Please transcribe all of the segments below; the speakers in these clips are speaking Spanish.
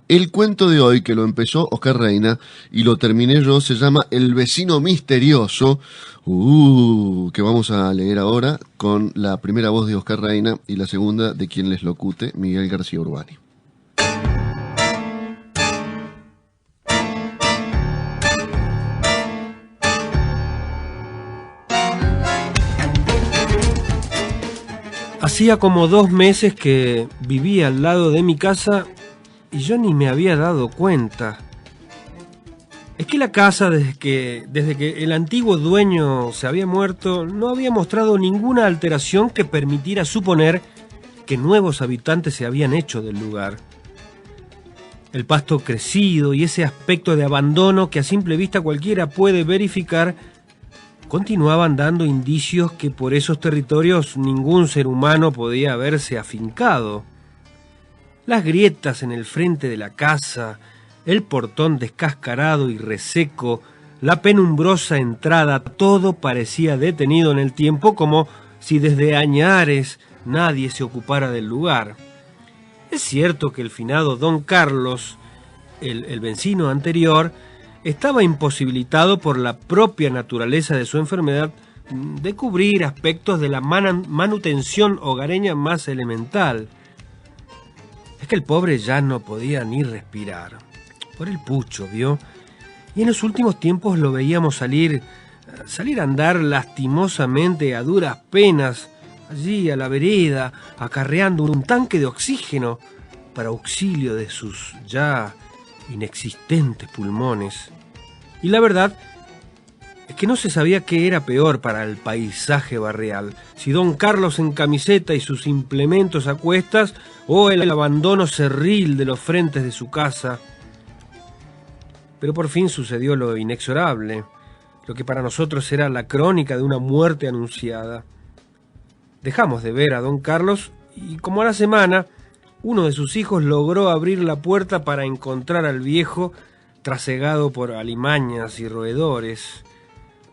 El cuento de hoy, que lo empezó Oscar Reina y lo terminé yo, se llama El vecino misterioso, que vamos a leer ahora con la primera voz de Oscar Reina y la segunda de quien les locute, Miguel García Urbani. Hacía como 2 meses que vivía al lado de mi casa y yo ni me había dado cuenta. Es que la casa, desde que el antiguo dueño se había muerto, no había mostrado ninguna alteración que permitiera suponer que nuevos habitantes se habían hecho del lugar. El pasto crecido y ese aspecto de abandono que a simple vista cualquiera puede verificar continuaban dando indicios que por esos territorios ningún ser humano podía haberse afincado. Las grietas en el frente de la casa, el portón descascarado y reseco, la penumbrosa entrada, todo parecía detenido en el tiempo, como si desde añares nadie se ocupara del lugar. Es cierto que el finado don Carlos, el vecino anterior, estaba imposibilitado por la propia naturaleza de su enfermedad de cubrir aspectos de la manutención hogareña más elemental. Es que el pobre ya no podía ni respirar, por el pucho, ¿vio? Y en los últimos tiempos lo veíamos salir a andar lastimosamente a duras penas, allí a la vereda, acarreando un tanque de oxígeno para auxilio de sus ya inexistentes pulmones. Y la verdad es que no se sabía qué era peor para el paisaje barrial, si don Carlos en camiseta y sus implementos a cuestas, o el abandono cerril de los frentes de su casa. Pero por fin sucedió lo inexorable, lo que para nosotros era la crónica de una muerte anunciada. Dejamos de ver a don Carlos y, como a la semana, uno de sus hijos logró abrir la puerta para encontrar al viejo trasegado por alimañas y roedores.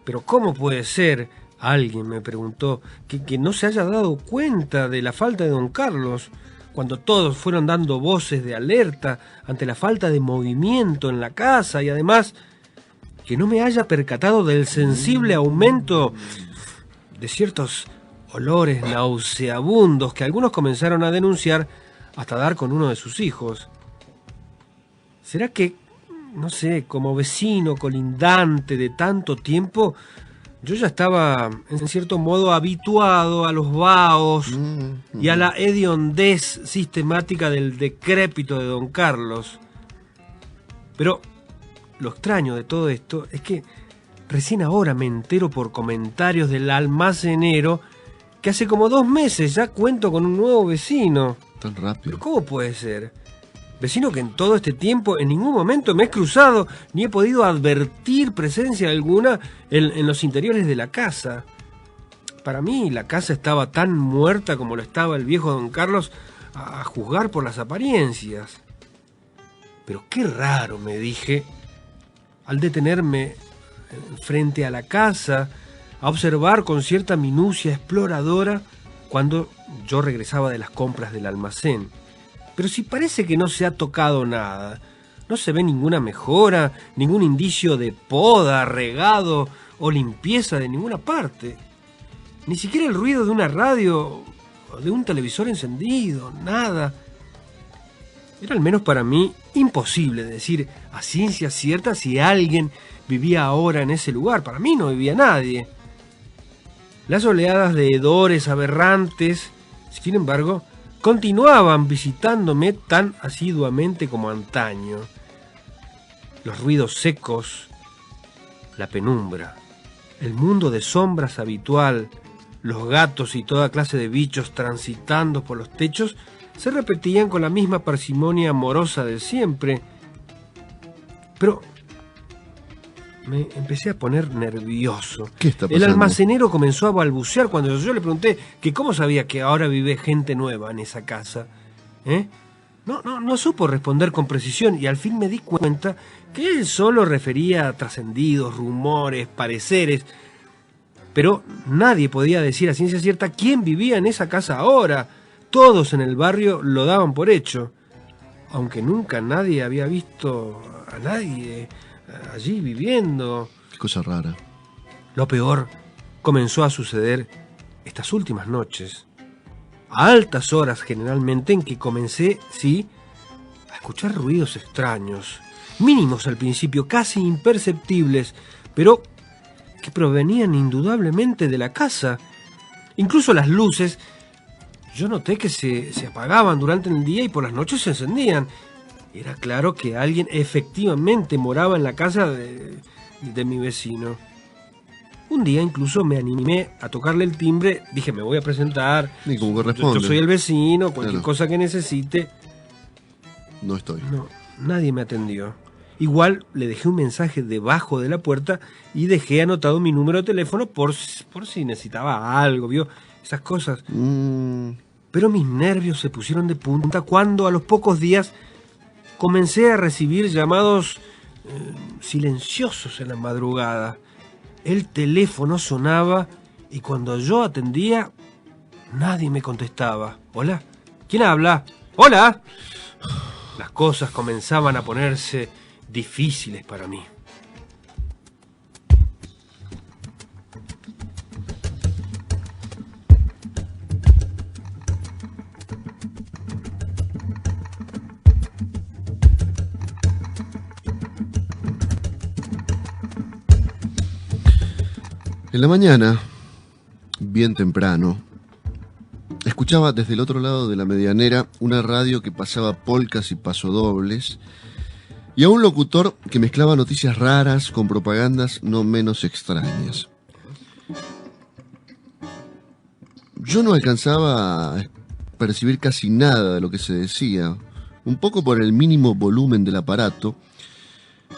Pero ¿cómo puede ser, alguien me preguntó, que no se haya dado cuenta de la falta de don Carlos, cuando todos fueron dando voces de alerta ante la falta de movimiento en la casa, y además que no me haya percatado del sensible aumento de ciertos olores nauseabundos que algunos comenzaron a denunciar hasta dar con uno de sus hijos? ¿Será que, no sé, como vecino colindante de tanto tiempo, yo ya estaba, en cierto modo, habituado a los vaos y a la hediondez sistemática del decrépito de don Carlos? Pero lo extraño de todo esto es que recién ahora me entero por comentarios del almacenero que hace como 2 meses ya cuento con un nuevo vecino. Tan rápido. ¿Pero cómo puede ser? Vecino que en todo este tiempo en ningún momento me he cruzado ni he podido advertir presencia alguna en los interiores de la casa. Para mí la casa estaba tan muerta como lo estaba el viejo don Carlos, a juzgar por las apariencias. Pero qué raro, me dije, al detenerme frente a la casa, a observar con cierta minucia exploradora cuando yo regresaba de las compras del almacén. Pero si parece que no se ha tocado nada, no se ve ninguna mejora, ningún indicio de poda, regado o limpieza de ninguna parte. Ni siquiera el ruido de una radio o de un televisor encendido, nada. Era al menos para mí imposible decir a ciencia cierta si alguien vivía ahora en ese lugar. Para mí no vivía nadie. Las oleadas de hedores aberrantes, sin embargo, continuaban visitándome tan asiduamente como antaño. Los ruidos secos, la penumbra, el mundo de sombras habitual, los gatos y toda clase de bichos transitando por los techos se repetían con la misma parsimonia amorosa de siempre. Pero me empecé a poner nervioso. ¿Qué está pasando? El almacenero comenzó a balbucear cuando yo le pregunté que cómo sabía que ahora vive gente nueva en esa casa. No supo responder con precisión y al fin me di cuenta que él solo refería a trascendidos, rumores, pareceres, pero nadie podía decir a ciencia cierta quién vivía en esa casa ahora. Todos en el barrio lo daban por hecho. aunque nunca nadie había visto a nadie allí viviendo. Qué cosa rara. Lo peor comenzó a suceder estas últimas noches, a altas horas generalmente, en que comencé, sí, a escuchar ruidos extraños, mínimos al principio, casi imperceptibles, pero que provenían indudablemente de la casa. Incluso las luces, yo noté que se apagaban durante el día y por las noches se encendían. Era claro que alguien efectivamente moraba en la casa de mi vecino. Un día incluso me animé a tocarle el timbre, dije, me voy a presentar. Y como corresponde. Yo soy el vecino, cualquier Claro. cosa que necesite. No estoy. No, nadie me atendió. Igual le dejé un mensaje debajo de la puerta y dejé anotado mi número de teléfono por si necesitaba algo, ¿vio? Esas cosas. Pero mis nervios se pusieron de punta cuando a los pocos días comencé a recibir llamados silenciosos en la madrugada. El teléfono sonaba y cuando yo atendía, nadie me contestaba. ¿Hola? ¿Quién habla? ¡Hola! Las cosas comenzaban a ponerse difíciles para mí. En la mañana, bien temprano, escuchaba desde el otro lado de la medianera una radio que pasaba polcas y pasodobles y a un locutor que mezclaba noticias raras con propagandas no menos extrañas. Yo no alcanzaba a percibir casi nada de lo que se decía, un poco por el mínimo volumen del aparato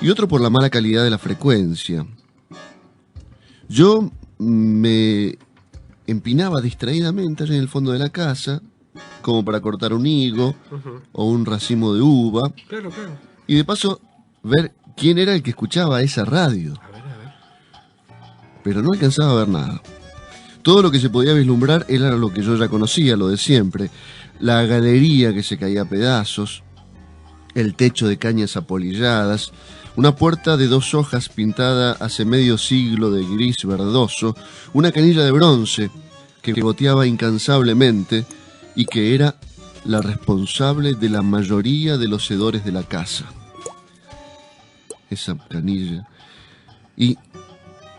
y otro por la mala calidad de la frecuencia. Yo me empinaba distraídamente allá en el fondo de la casa, como para cortar un higo o un racimo de uva, Claro. y de paso ver quién era el que escuchaba esa radio. A ver. Pero no alcanzaba a ver nada. Todo lo que se podía vislumbrar era lo que yo ya conocía, lo de siempre. La galería que se caía a pedazos, el techo de cañas apolilladas, una puerta de 2 hojas pintada hace medio siglo de gris verdoso, una canilla de bronce que goteaba incansablemente y que era la responsable de la mayoría de los hedores de la casa. Esa canilla. Y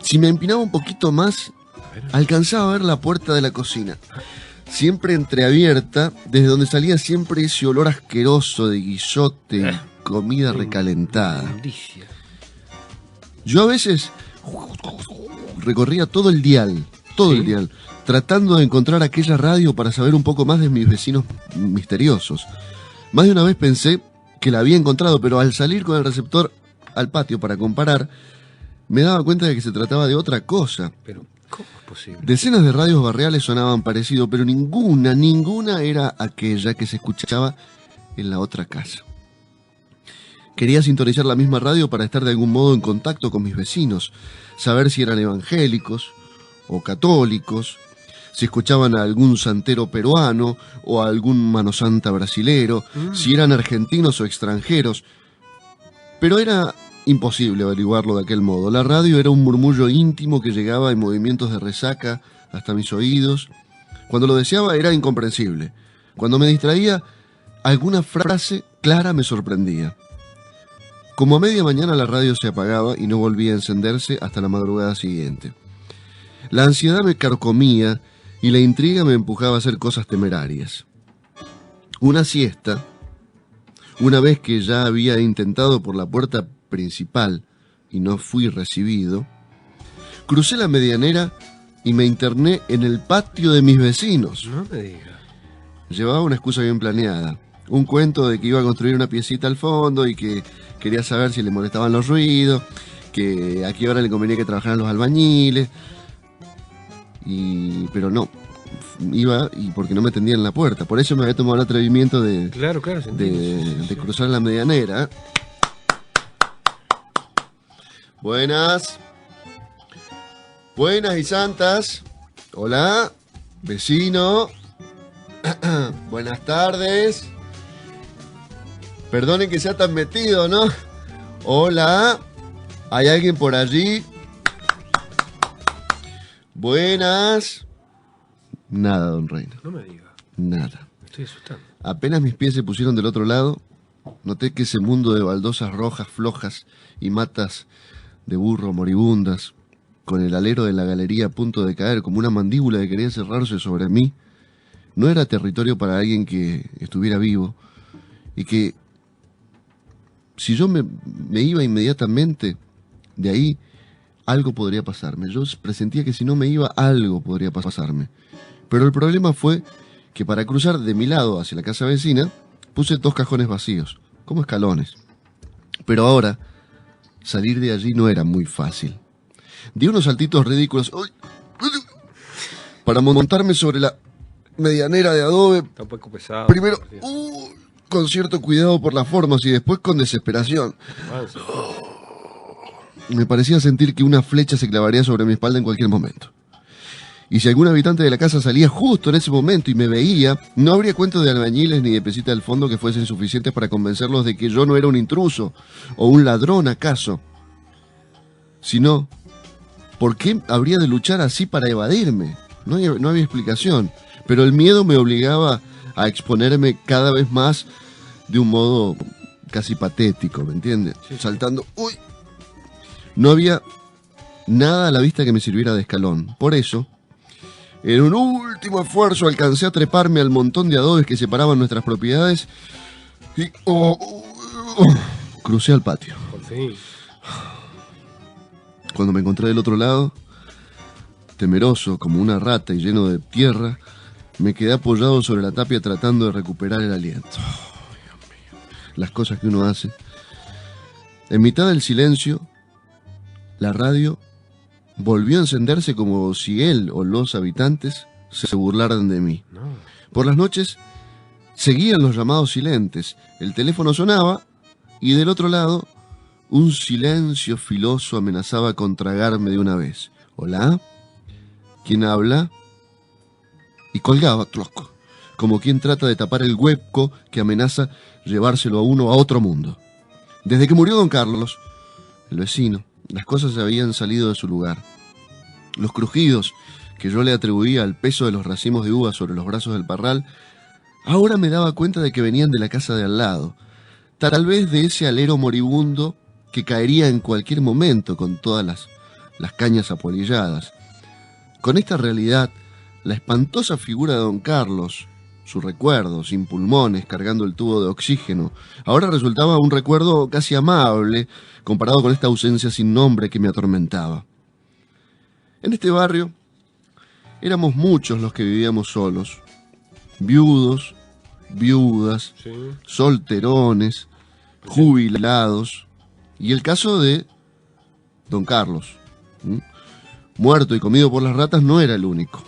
si me empinaba un poquito más, alcanzaba a ver la puerta de la cocina, siempre entreabierta, desde donde salía siempre ese olor asqueroso de guisote y comida recalentada. Inmundicia. Yo a veces recorría todo el dial, tratando de encontrar aquella radio para saber un poco más de mis vecinos misteriosos. Más de una vez pensé que la había encontrado, pero al salir con el receptor al patio para comparar, me daba cuenta de que se trataba de otra cosa. Pero, ¿cómo es posible? Decenas de radios barriales sonaban parecido, pero ninguna era aquella que se escuchaba en la otra casa. Quería sintonizar la misma radio para estar de algún modo en contacto con mis vecinos, saber si eran evangélicos o católicos, si escuchaban a algún santero peruano o a algún manosanta brasilero, si eran argentinos o extranjeros. Pero era imposible averiguarlo de aquel modo. La radio era un murmullo íntimo que llegaba en movimientos de resaca hasta mis oídos. Cuando lo deseaba era incomprensible. Cuando me distraía, alguna frase clara me sorprendía. Como a media mañana la radio se apagaba y no volvía a encenderse hasta la madrugada siguiente. La ansiedad me carcomía y la intriga me empujaba a hacer cosas temerarias. Una siesta, una vez que ya había intentado por la puerta principal y no fui recibido, crucé la medianera y me interné en el patio de mis vecinos. No me digas. Llevaba una excusa bien planeada. Un cuento de que iba a construir una piecita al fondo y que quería saber si le molestaban los ruidos, que a qué hora le convenía que trabajaran los albañiles. Pero no, iba y porque no me tendían la puerta. Por eso me había tomado el atrevimiento de Claro, se entiende. de cruzar la medianera. Buenas. Buenas y santas. Hola, vecino. Buenas tardes. Perdonen que sea tan metido, ¿no? Hola, ¿hay alguien por allí? Buenas. Nada, don Reina. No me diga. Nada. Me estoy asustando. Apenas mis pies se pusieron del otro lado, noté que ese mundo de baldosas rojas flojas y matas de burro moribundas, con el alero de la galería a punto de caer como una mandíbula que quería cerrarse sobre mí, no era territorio para alguien que estuviera vivo y que si yo me iba inmediatamente de ahí, algo podría pasarme. Yo presentía que si no me iba, algo podría pasarme. Pero el problema fue que para cruzar de mi lado hacia la casa vecina, puse 2 cajones vacíos, como escalones. Pero ahora, salir de allí no era muy fácil. Di unos saltitos ridículos para montarme sobre la medianera de adobe. Está un poco pesado. Primero, con cierto cuidado por las formas y después con desesperación. Me parecía sentir que una flecha se clavaría sobre mi espalda en cualquier momento. Y si algún habitante de la casa salía justo en ese momento y me veía, no habría cuentos de albañiles ni de pesita del fondo que fuesen suficientes para convencerlos de que yo no era un intruso o un ladrón acaso. Sino, ¿por qué habría de luchar así para evadirme? No había explicación, pero el miedo me obligaba a exponerme cada vez más de un modo casi patético, ¿me entiendes? Sí. Saltando, ¡uy! No había nada a la vista que me sirviera de escalón. Por eso, en un último esfuerzo alcancé a treparme al montón de adobes que separaban nuestras propiedades y crucé al patio. Por fin. Cuando me encontré del otro lado, temeroso como una rata y lleno de tierra, me quedé apoyado sobre la tapia tratando de recuperar el aliento. Oh, Dios mío. Las cosas que uno hace. En mitad del silencio, la radio volvió a encenderse como si él o los habitantes se burlaran de mí. No. Por las noches seguían los llamados silentes. El teléfono sonaba y del otro lado un silencio filoso amenazaba con tragarme de una vez. ¿Hola? ¿Quién habla? Y colgaba, tlosco, como quien trata de tapar el hueco que amenaza llevárselo a uno a otro mundo. Desde que murió don Carlos, el vecino, las cosas habían salido de su lugar. Los crujidos que yo le atribuía al peso de los racimos de uvas sobre los brazos del parral, ahora me daba cuenta de que venían de la casa de al lado, tal vez de ese alero moribundo que caería en cualquier momento con todas las cañas apolilladas. Con esta realidad, la espantosa figura de don Carlos, su recuerdo, sin pulmones, cargando el tubo de oxígeno, ahora resultaba un recuerdo casi amable comparado con esta ausencia sin nombre que me atormentaba. En este barrio éramos muchos los que vivíamos solos, viudos, viudas, sí, solterones, jubilados, y el caso de don Carlos, muerto y comido por las ratas, no era el único.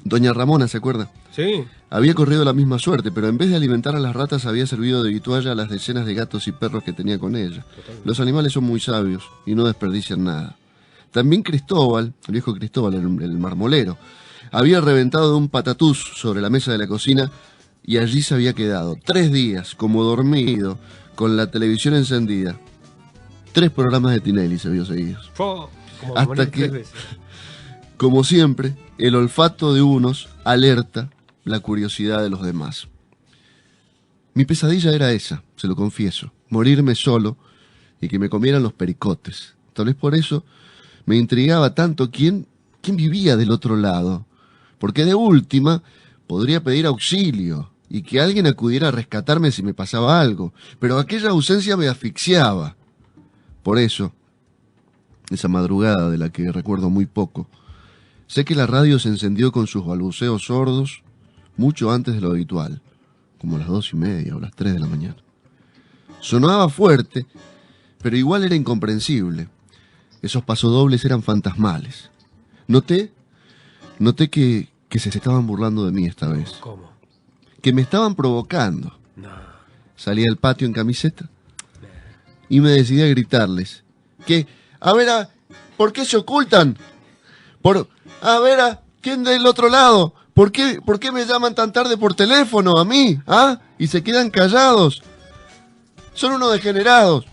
Doña Ramona, ¿se acuerda? Sí. Había corrido la misma suerte, pero en vez de alimentar a las ratas había servido de vitualla a las decenas de gatos y perros que tenía con ella. Totalmente. Los animales son muy sabios y no desperdician nada. También Cristóbal, el viejo Cristóbal, el marmolero, había reventado de un patatús sobre la mesa de la cocina y allí se había quedado 3 días, como dormido, con la televisión encendida. 3 programas de Tinelli se vio seguidos. Hasta que, como siempre, el olfato de unos alerta la curiosidad de los demás. Mi pesadilla era esa, se lo confieso, morirme solo y que me comieran los pericotes. Tal vez por eso me intrigaba tanto quién vivía del otro lado, porque de última podría pedir auxilio y que alguien acudiera a rescatarme si me pasaba algo, pero aquella ausencia me asfixiaba. Por eso, esa madrugada de la que recuerdo muy poco, sé que la radio se encendió con sus balbuceos sordos mucho antes de lo habitual, como a las 2:30 o las 3 de la mañana. Sonaba fuerte, pero igual era incomprensible. Esos pasodobles eran fantasmales. Noté que se estaban burlando de mí esta vez. ¿Cómo? Que me estaban provocando. No. Salí al patio en camiseta y me decidí a gritarles que, ¿por qué se ocultan? ¿Quién del otro lado? ¿Por qué me llaman tan tarde por teléfono a mí? ¿Ah? Y se quedan callados. Son unos degenerados.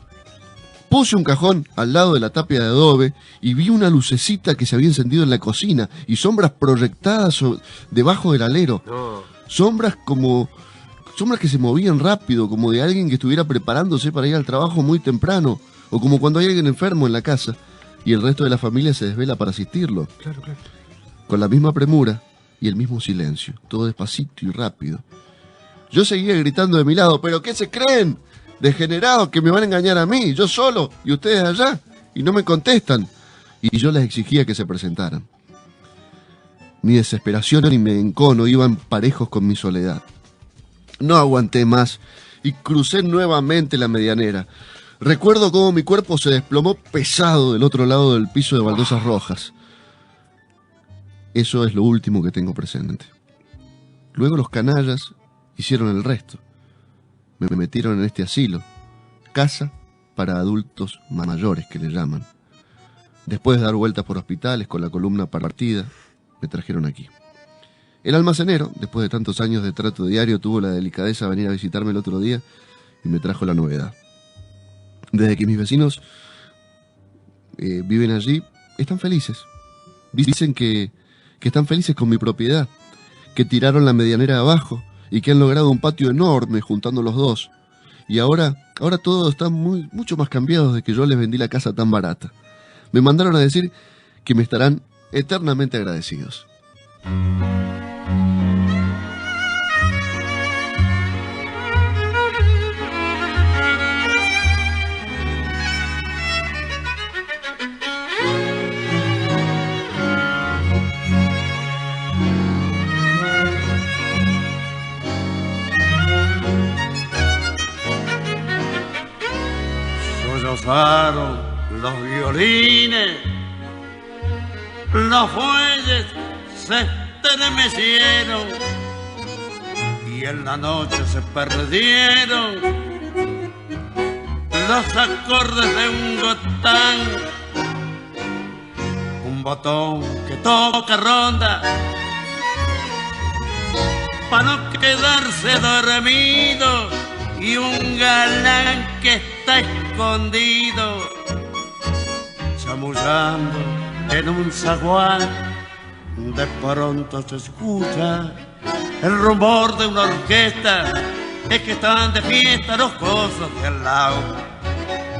Puse un cajón al lado de la tapia de adobe y vi una lucecita que se había encendido en la cocina y sombras proyectadas debajo del alero. No. Sombras que se movían rápido, como de alguien que estuviera preparándose para ir al trabajo muy temprano, o como cuando hay alguien enfermo en la casa y el resto de la familia se desvela para asistirlo. Claro, claro. Con la misma premura y el mismo silencio, todo despacito y rápido. Yo seguía gritando de mi lado, ¿pero qué se creen? Degenerados, que me van a engañar a mí, yo solo, y ustedes allá, y no me contestan. Y yo les exigía que se presentaran. Mi desesperación y mi encono iban parejos con mi soledad. No aguanté más y crucé nuevamente la medianera. Recuerdo cómo mi cuerpo se desplomó pesado del otro lado del piso de baldosas rojas. Eso es lo último que tengo presente. Luego los canallas hicieron el resto. Me metieron en este asilo, casa para adultos mayores que le llaman. Después de dar vueltas por hospitales con la columna partida, me trajeron aquí. El almacenero, después de tantos años de trato diario, tuvo la delicadeza de venir a visitarme el otro día y me trajo la novedad. Desde que mis vecinos viven allí, están felices. Dicen que están felices con mi propiedad, que tiraron la medianera abajo y que han logrado un patio enorme juntando los dos. Y ahora todos están mucho más cambiados de que yo les vendí la casa tan barata. Me mandaron a decir que me estarán eternamente agradecidos. Sollozaron los violines, los fuelles se estremecieron y en la noche se perdieron los acordes de un gotán, un botón que toca ronda para no quedarse dormido y un galán que está escondido chamullando en un zaguán. De pronto se escucha el rumor de una orquesta, es que están de fiesta los cosos de al lado.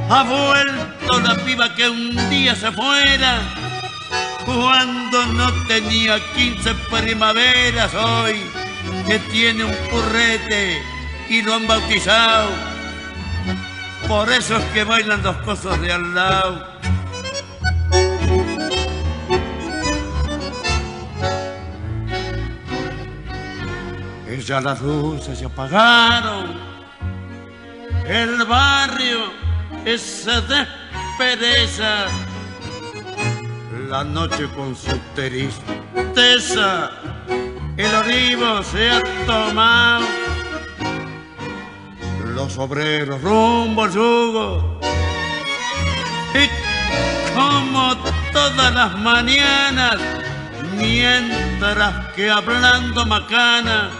Ha vuelto la piba que un día se fuera cuando no tenía 15 primaveras, hoy que tiene un purrete y lo han bautizado. Por eso es que bailan los cosos de al lado. Ya las luces se apagaron, el barrio se despereza, la noche con su tristeza, el olivo se ha tomado, los obreros rumbo al yugo, y como todas las mañanas, mientras que hablando macana,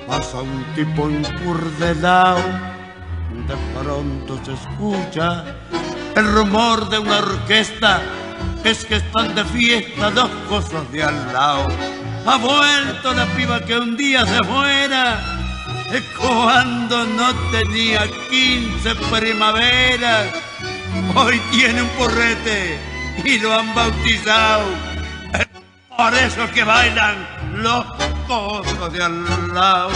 pasa un tipo encurdelao, de pronto se escucha el rumor de una orquesta, es que están de fiesta los cosos de al lado. Ha vuelto la piba que un día se fuera, cuando no tenía 15 primaveras, hoy tiene un porrete y lo han bautizado. Por eso que bailan los cosos de al lado.